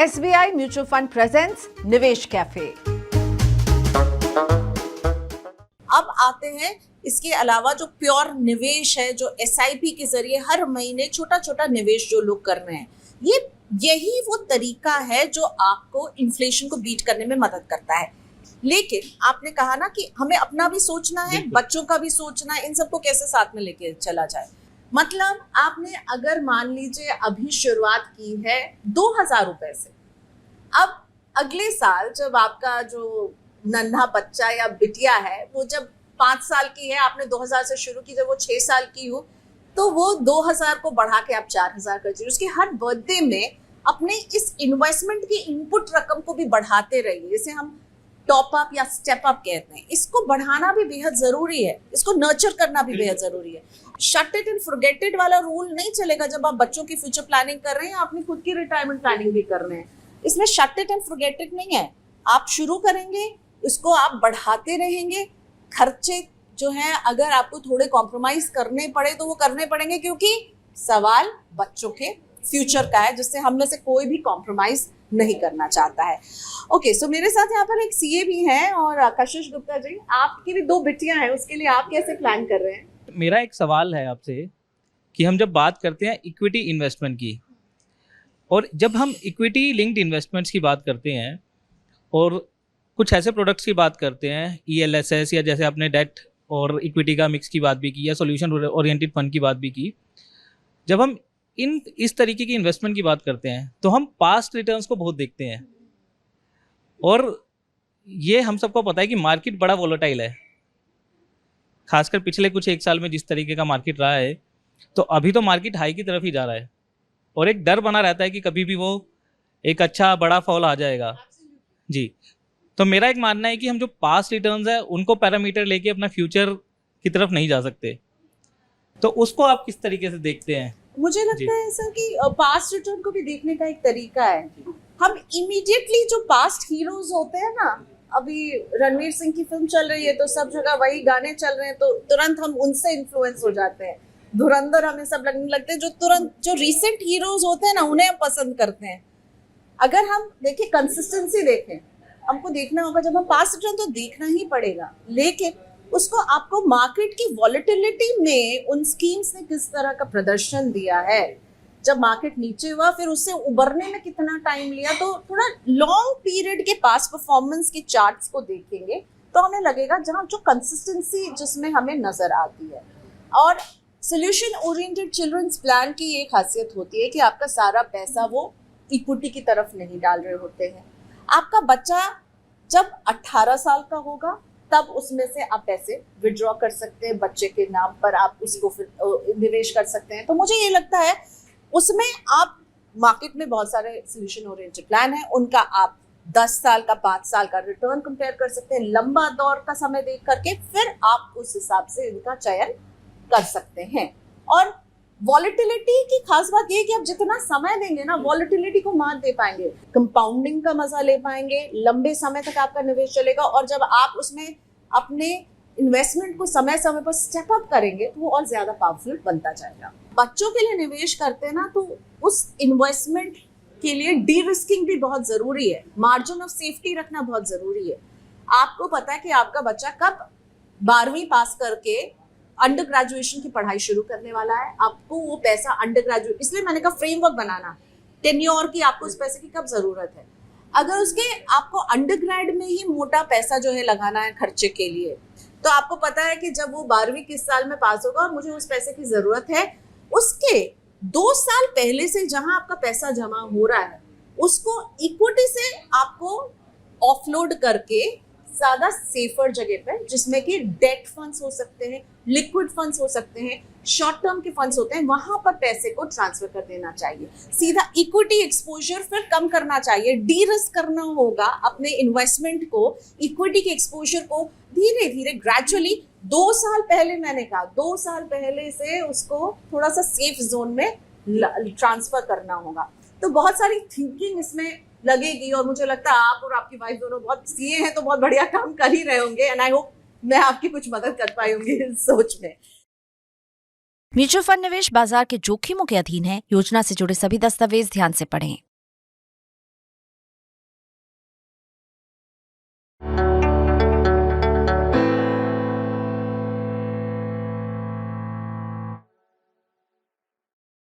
SBI Mutual Fund presents निवेश cafe. अब आते हैं इसके अलावा जो प्योर निवेश है, जो SIP के जरिए हर महीने छोटा छोटा निवेश जो लोग कर रहे हैं, यही वो तरीका है जो आपको इन्फ्लेशन को बीट करने में मदद करता है। लेकिन आपने कहा ना कि हमें अपना भी सोचना है, बच्चों का भी सोचना है, इन सबको कैसे साथ में लेके चला जाए। मतलब आपने अगर मान लीजिए अभी शुरुआत की है 2000 रुपए से, अब अगले साल जब आपका जो नन्हा बच्चा या बिटिया है वो जब 5 साल की है, आपने 2000 से शुरू की, जब वो 6 साल की हो तो वो 2000 को बढ़ा के आप 4000 कर दीजिए। उसके हर बर्थडे में अपने इस इन्वेस्टमेंट की इनपुट रकम को भी बढ़ाते रहिए, जिसे हम टॉप अप या स्टेप अप कहते हैं। इसको बढ़ाना भी बेहद जरूरी है, इसको नर्चर करना भी बेहद जरूरी है। Shut it and forget it वाला रूल नहीं चलेगा जब आप बच्चों की फ्यूचर प्लानिंग कर रहे हैं, अपनी खुद की रिटायरमेंट प्लानिंग भी कर रहे हैं। इसमें shut it and forget it नहीं है। आप शुरू करेंगे, इसको आप बढ़ाते रहेंगे। खर्चे जो हैं अगर आपको थोड़े कॉम्प्रोमाइज करने पड़े तो वो करने पड़ेंगे, क्योंकि सवाल बच्चों के फ्यूचर का है, जिससे हम में से कोई भी कॉम्प्रोमाइज नहीं करना चाहता है। ओके, सो मेरे साथ यहाँ पर एक CA भी हैं और कशिश गुप्ता जी, आपकी भी 2 बिटियां हैं, उसके लिए आप कैसे प्लान कर रहे हैं? मेरा एक सवाल है आपसे कि हम जब बात करते हैं इक्विटी इन्वेस्टमेंट की, और जब हम इक्विटी लिंक्ड इन्वेस्टमेंट्स की बात करते हैं और कुछ ऐसे प्रोडक्ट्स की बात करते हैं, ELSS या जैसे आपने डेट और इक्विटी का मिक्स की बात भी की, या सॉल्यूशन ओरिएंटेड फंड की बात भी की, जब हम इस तरीके की इन्वेस्टमेंट की बात करते हैं तो हम पास्ट रिटर्न्स को बहुत देखते हैं। और ये हम सबको पता है कि मार्केट बड़ा वोलेटाइल है, खासकर पिछले कुछ 1 साल में जिस तरीके का मार्केट रहा है। तो अभी तो मार्केट हाई की तरफ ही जा रहा है और एक डर बना रहता है कि कभी भी वो एक अच्छा बड़ा फॉल आ जाएगा जी। तो मेरा एक मानना है कि हम जो पास्ट रिटर्न्स है उनको पैरामीटर लेके अपना फ्यूचर की तरफ नहीं जा सकते। तो उसको आप किस तरीके से देखते हैं? मुझे लगता है सर कि पास्ट रिटर्न को भी देखने का एक तरीका है। हम इमीडिएटली जो पास्ट हीरोज होते हैं ना, अभी रणवीर सिंह की फिल्म चल रही है तो सब जगह वही गाने चल रहे हैं, तो तुरंत हम उनसे इन्फ्लुएंस हो जाते हैं। धुरंधर हमें सब लगने लगते हैं, जो तुरंत जो रीसेंट हीरोज होते हैं ना, उन्हें हम पसंद करते हैं। अगर हम देखें, कंसिस्टेंसी देखें, हमको देखना होगा, जब हम पास्ट रिटर्न तो देखना ही पड़ेगा, लेकिन उसको आपको मार्केट की वॉलेटिलिटी में उन स्कीम्स ने किस तरह का प्रदर्शन दिया है, जब मार्केट नीचे हुआ फिर उससे उबरने में कितना टाइम लिया, तो थोड़ा लॉन्ग पीरियड के पास्ट परफॉर्मेंस के चार्ट्स को देखेंगे तो हमें लगेगा जहाँ जो कंसिस्टेंसी जिसमें हमें नजर आती है। और सोल्यूशन ओरिएंटेड चिल्ड्रंस प्लान की ये खासियत होती है कि आपका सारा पैसा वो इक्विटी की तरफ नहीं डाल रहे होते हैं। आपका बच्चा जब 18 साल का होगा तब उसमें से आप पैसे विड्रॉ कर सकते हैं, बच्चे के नाम पर आप उसको फिर निवेश कर सकते हैं। तो मुझे ये लगता है उसमें आप मार्केट में बहुत सारे सोल्यूशन ओरिएंटेड प्लान हैं, उनका आप 10 साल का 5 साल का रिटर्न कंपेयर कर सकते हैं, लंबा दौर का समय देख करके फिर आप उस हिसाब से इनका चयन कर सकते हैं। और वॉलेटिलिटी की खास बात ये है कि आप जितना समय देंगे ना, वॉलेटिलिटी को मात दे पाएंगे, कंपाउंडिंग का मजा ले पाएंगे, लंबे समय तक आपका निवेश चलेगा। और जब आप उसमें अपने इन्वेस्टमेंट को समय समय पर स्टेप अप करेंगे तो वो और ज्यादा पावरफुल बनता जाएगा। बच्चों के लिए निवेश करते हैं ना, तो उस इन्वेस्टमेंट के लिए डी रिस्किंग भी बहुत जरूरी है, मार्जिन ऑफ सेफ्टी रखना बहुत जरूरी है। आपको पता है कि आपका बच्चा कब 12वीं पास करके अंडर ग्रेजुएशन की पढ़ाई शुरू करने वाला है, आपको वो पैसा अंडर ग्रेजुएट, इसलिए मैंने कहा फ्रेमवर्क बनाना, टेन्योर की आपको उस पैसे की कब जरूरत है। अगर उसके आपको अंडर ग्रेड में ही मोटा पैसा जो है लगाना है खर्चे के लिए, तो आपको पता है कि जब वो 12वीं किस साल में पास होगा और मुझे उस पैसे की जरूरत है, उसके 2 साल पहले से जहां आपका पैसा जमा हो रहा है उसको इक्विटी से आपको ऑफलोड करके ज्यादा सेफर जगह पर, जिसमें कि डेट फंड्स हो सकते हैं, लिक्विड फंड्स हो सकते हैं, शॉर्ट टर्म के फंड्स होते हैं, वहां पर पैसे को ट्रांसफर कर देना चाहिए। सीधा इक्विटी एक्सपोजर फिर कम करना चाहिए, डी रिस्क करना होगा अपने इन्वेस्टमेंट को, इक्विटी के एक्सपोजर को धीरे धीरे ग्रेजुअली 2 साल पहले, मैंने कहा 2 साल पहले से उसको थोड़ा सा सेफ जोन में ट्रांसफर करना होगा। तो बहुत सारी थिंकिंग इसमें लगेगी और मुझे लगता है आप और आपकी वाइफ दोनों बहुत CA हैं तो बहुत बढ़िया काम कर ही रहे होंगे, एंड आई होप मैं आपकी कुछ मदद कर पाई होंगी इस सोच में। म्यूचुअल फंड निवेश बाजार के जोखिमों के अधीन है। योजना से जुड़े सभी दस्तावेज ध्यान से पढ़ें।